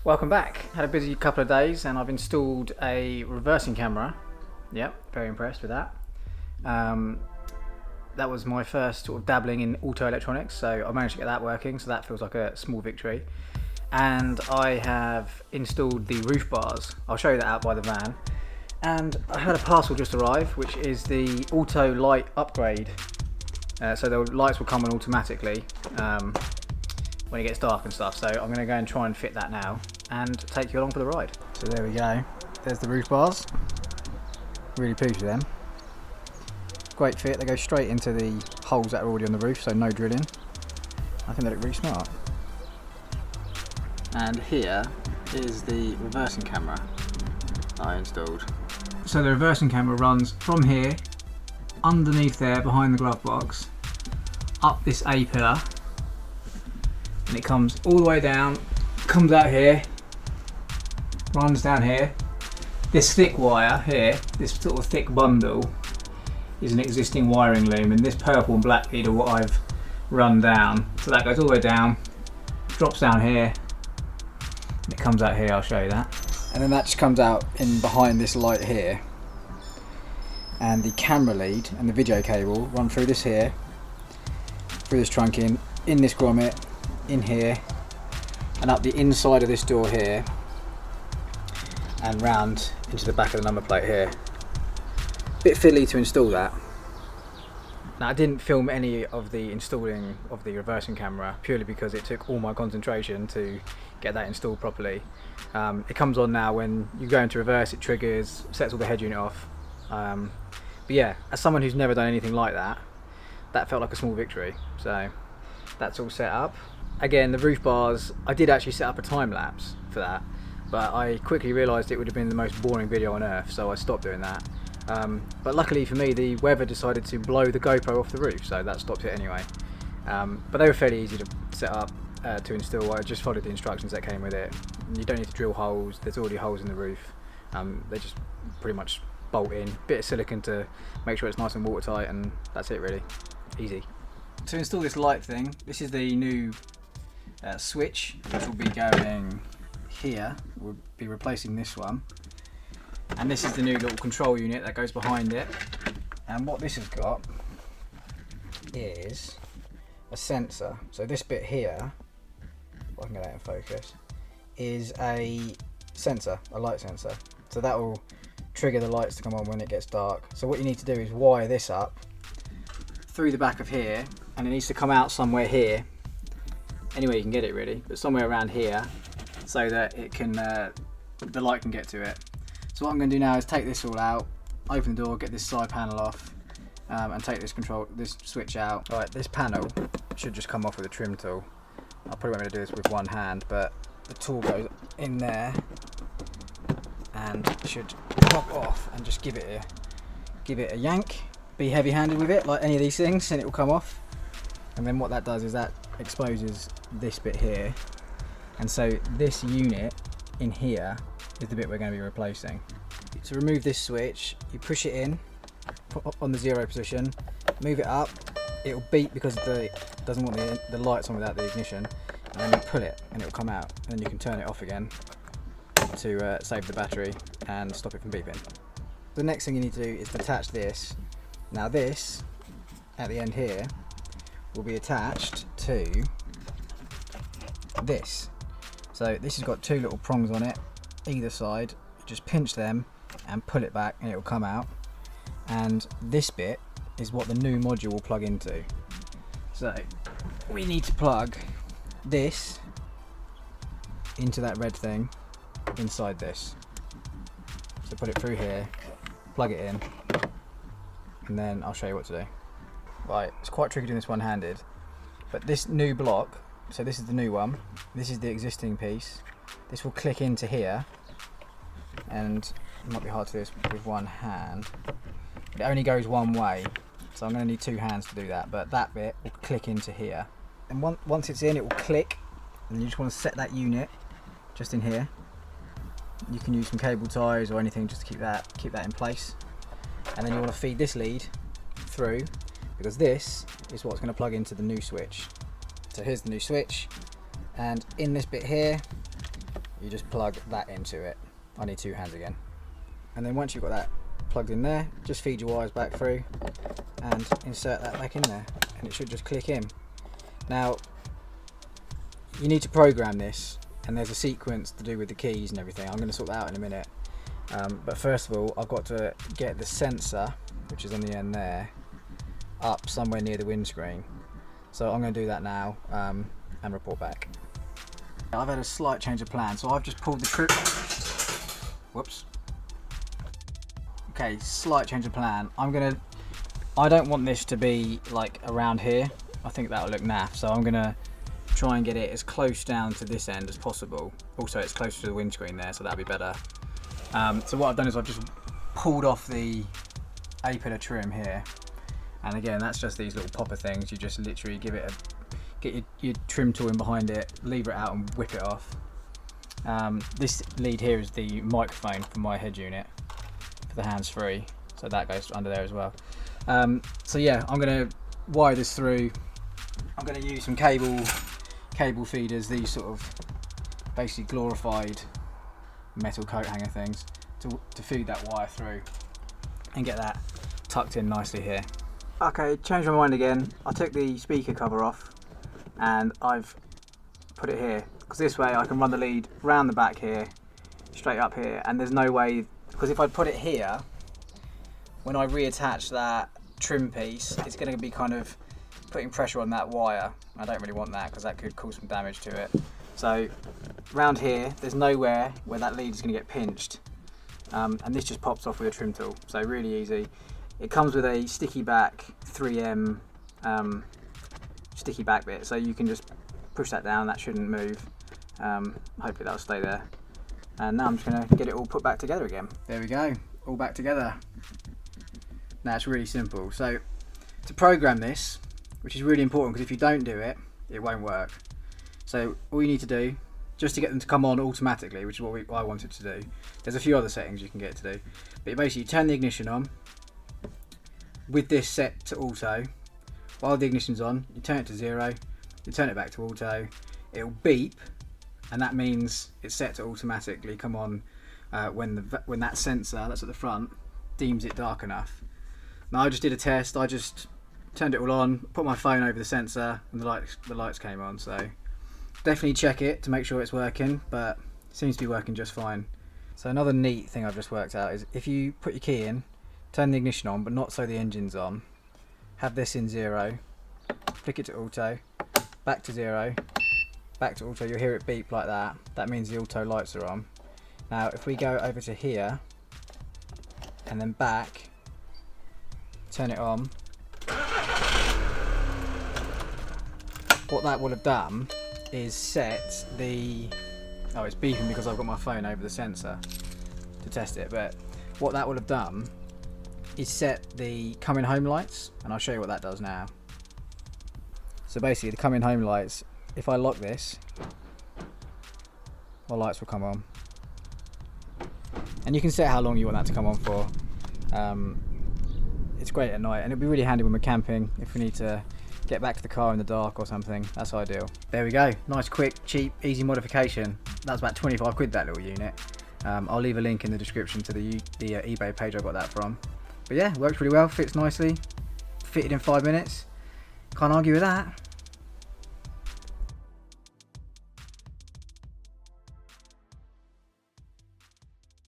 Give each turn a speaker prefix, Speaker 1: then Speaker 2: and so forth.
Speaker 1: Welcome back. Had a busy couple of days and I've installed a reversing camera. Yep, very impressed with that. That was my first sort of dabbling in auto electronics, so I managed to get that working, so that feels like a small victory. And I have installed the roof bars. I'll show you that out by the van. And I had a parcel just arrive, which is the auto light upgrade. So the lights will come on automatically when it gets dark and stuff. So I'm going to go and try and fit that now and take you along for the ride. So there we go. There's the roof bars. Really pleased with them. Great fit. They go straight into the holes that are already on the roof, so no drilling. I think they look really smart. And here is the reversing camera I installed. So the reversing camera runs from here, underneath there behind the glove box, up this A pillar, and it comes all the way down, comes out here, runs down here. This thick wire here, this sort of thick bundle, is an existing wiring loom, and this purple and black lead are what I've run down. So that goes all the way down, drops down here, and it comes out here. I'll show you that. And then that just comes out in behind this light here. And the camera lead and the video cable run through this here, through this trunk in this grommet, in here, and up the inside of this door here, and round into the back of the number plate here. Bit fiddly to install that. Now I didn't film any of the installing of the reversing camera purely because it took all my concentration to get that installed properly. It comes on now when you go into reverse, it triggers, sets all the head unit off. But yeah, as someone who's never done anything like that, that felt like a small victory. So that's all set up. Again, the roof bars, I did actually set up a time lapse for that, but I quickly realised it would have been the most boring video on earth, so I stopped doing that. But luckily for me, the weather decided to blow the GoPro off the roof, so that stopped it anyway. But they were fairly easy to set up, to install. I just followed the instructions that came with it. You don't need to drill holes, there's already holes in the roof. They just pretty much bolt in, bit of silicone to make sure it's nice and watertight, and that's it really. Easy. To install this light thing, this is the new switch, which will be going here. We'll be replacing this one. And this is the new little control unit that goes behind it. And what this has got is a sensor. So this bit here, if I can get that in focus, is a sensor, a light sensor. So that will trigger the lights to come on when it gets dark. So what you need to do is wire this up through the back of here, and it needs to come out somewhere here. Anywhere you can get it really, but somewhere around here, so that it can, the light can get to it. So what I'm going to do now is take this all out, open the door, get this side panel off, and take this switch out. Right, this panel should just come off with a trim tool. I'll probably won't be able to do this with one hand, but the tool goes in there and should pop off and just give it a yank. Be heavy-handed with it, like any of these things, and it will come off. And then what that does is that exposes this bit here, and so this unit in here is the bit we're going to be replacing. To remove this switch, you push it in, put on the 0 position, move it up, it'll beep because it doesn't want the lights on without the ignition, and then you pull it and it'll come out, and then you can turn it off again to save the battery and stop it from beeping. The next thing you need to do is attach this. Now this, at the end here, will be attached to this. So this has got two little prongs on it, either side. You just pinch them and pull it back and it will come out. And this bit is what the new module will plug into. So we need to plug this into that red thing inside this. So put it through here, plug it in, and then I'll show you what to do. Right, it's quite tricky doing this one-handed, but this new block, so this is the new one, this is the existing piece, this will click into here, and it might be hard to do this with one hand, but it only goes one way, so I'm going to need two hands to do that, but that bit will click into here, and once it's in it will click, and you just want to set that unit just in here. You can use some cable ties or anything just to keep that in place, and then you want to feed this lead through, because this is what's going to plug into the new switch. So here's the new switch, and in this bit here you just plug that into it. I need 2 hands again. And then once you've got that plugged in there, just feed your wires back through and insert that back in there, and it should just click in. Now you need to program this, and there's a sequence to do with the keys and everything. I'm going to sort that out in a minute, but first of all I've got to get the sensor, which is on the end there, up somewhere near the windscreen. So I'm going to do that now and report back. I've had a slight change of plan, so I've just pulled the trip. Whoops. Okay, slight change of plan. I don't want this to be like around here. I think that'll look naff, so I'm gonna try and get it as close down to this end as possible. Also, it's closer to the windscreen there, so that'll be better. So what I've done is I've just pulled off the A-pillar trim here, and again, that's just these little popper things. You just literally give it get your trim tool in behind it, lever it out, and whip it off. This lead here is the microphone for my head unit for the hands-free, so that goes under there as well. So yeah, I'm going to wire this through. I'm going to use some cable feeders, these sort of basically glorified metal coat hanger things, to feed that wire through and get that tucked in nicely here. Okay, changed my mind again. I took the speaker cover off and I've put it here, because this way I can run the lead round the back here, straight up here, and there's no way, because if I put it here, when I reattach that trim piece, it's going to be kind of putting pressure on that wire. I don't really want that, because that could cause some damage to it. So round here, there's nowhere where that lead is going to get pinched, and this just pops off with a trim tool, so really easy. It comes with a sticky back 3M sticky back bit, so you can just push that down, that shouldn't move. Hopefully that'll stay there. And now I'm just going to get it all put back together again. There we go, all back together. Now it's really simple. So to program this, which is really important, because if you don't do it, it won't work. So all you need to do, just to get them to come on automatically, which is what I wanted to do, there's a few other settings you can get to do, but basically you turn the ignition on with this set to auto. While the ignition's on, you turn it to 0, you turn it back to auto, it'll beep, and that means it's set to automatically come on when that sensor that's at the front deems it dark enough. Now I just did a test. I just turned it all on, put my phone over the sensor, and the lights came on. So definitely check it to make sure it's working, but it seems to be working just fine. So another neat thing I've just worked out is if you put your key in, turn the ignition on, but not so the engine's on, have this in 0, flick it to auto, back to 0, back to auto, you'll hear it beep like that. That means the auto lights are on. Now if we go over to here and then back, turn it on, what that will have done is set the, oh, it's beeping because I've got my phone over the sensor to test it, but what that will have done is set the coming home lights, and I'll show you what that does now. So basically the coming home lights, if I lock this, my lights will come on, and you can set how long you want that to come on for. It's great at night, and it'll be really handy when we're camping if we need to get back to the car in the dark or something. That's ideal. There we go, nice, quick, cheap, easy modification. That was about 25 quid, that little unit. I'll leave a link in the description to the eBay page I got that from. But yeah, works pretty well, fits nicely, fitted in 5 minutes. Can't argue with that.